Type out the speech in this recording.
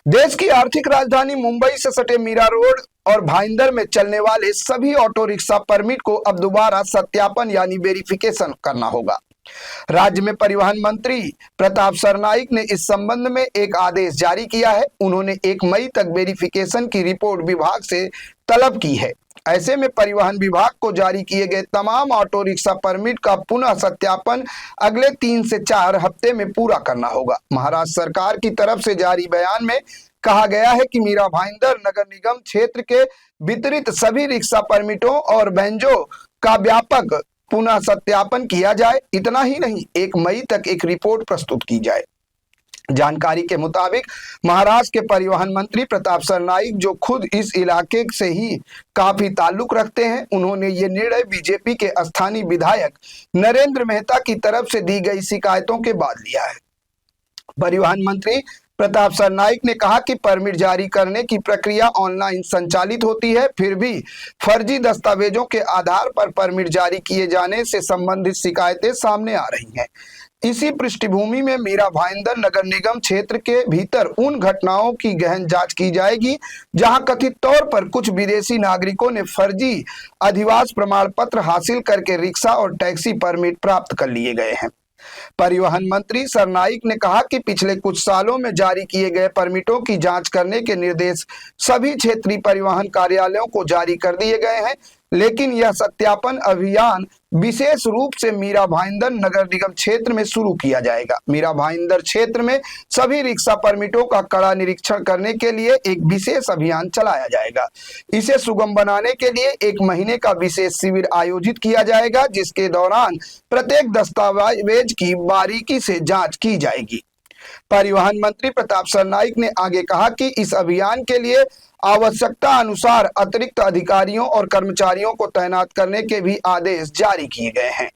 देश की आर्थिक राजधानी मुंबई से सटे मीरा रोड और भाईंदर में चलने वाले सभी ऑटो रिक्शा परमिट को अब दोबारा सत्यापन यानी वेरिफिकेशन करना होगा। राज्य में परिवहन मंत्री प्रताप सरनाईक ने इस संबंध में एक आदेश जारी किया है। उन्होंने 1 मई तक वेरिफिकेशन की रिपोर्ट विभाग से तलब की है। ऐसे में परिवहन विभाग को जारी किए गए तमाम ऑटो रिक्शा परमिट का पुनः सत्यापन अगले 3 से 4 हफ्ते में पूरा करना होगा। महाराष्ट्र सरकार की तरफ से जारी बयान में कहा गया है कि मीरा भाईंदर नगर निगम क्षेत्र के वितरित सभी रिक्शा परमिटों और बेंजो का व्यापक पुनः सत्यापन किया जाए। इतना ही नहीं, 1 मई तक एक रिपोर्ट प्रस्तुत की जाए। जानकारी के मुताबिक महाराष्ट्र के परिवहन मंत्री प्रताप सरनाईक, जो खुद इस इलाके से ही काफी ताल्लुक रखते हैं, उन्होंने ये निर्णय बीजेपी के स्थानीय विधायक नरेंद्र मेहता की तरफ से दी गई शिकायतों के बाद लिया है। परिवहन मंत्री प्रताप सरनाईक ने कहा कि परमिट जारी करने की प्रक्रिया ऑनलाइन संचालित होती है, फिर भी फर्जी दस्तावेजों के आधार पर परमिट जारी किए जाने से संबंधित शिकायतें सामने आ रही हैं। इसी पृष्ठभूमि में मीरा भाईंदर नगर निगम क्षेत्र के भीतर उन घटनाओं की गहन जांच की जाएगी जहां कथित तौर पर कुछ विदेशी नागरिकों ने फर्जी अधिवास प्रमाण पत्र हासिल करके रिक्शा और टैक्सी परमिट प्राप्त कर लिए गए हैं। परिवहन मंत्री सरनाईक ने कहा कि पिछले कुछ सालों में जारी किए गए परमिटों की जांच करने के निर्देश सभी क्षेत्रीय परिवहन कार्यालयों को जारी कर दिए गए हैं, लेकिन यह सत्यापन अभियान विशेष रूप से मीरा भाईंदर नगर निगम क्षेत्र में शुरू किया जाएगा। मीरा भाईंदर क्षेत्र में सभी रिक्शा परमिटों का कड़ा निरीक्षण करने के लिए एक विशेष अभियान चलाया जाएगा। इसे सुगम बनाने के लिए 1 महीने का विशेष शिविर आयोजित किया जाएगा, जिसके दौरान प्रत्येक दस्तावेज की बारीकी से जांच की जाएगी। परिवहन मंत्री प्रताप सरनाईक ने आगे कहा कि इस अभियान के लिए आवश्यकता अनुसार अतिरिक्त अधिकारियों और कर्मचारियों को तैनात करने के भी आदेश जारी किए गए हैं।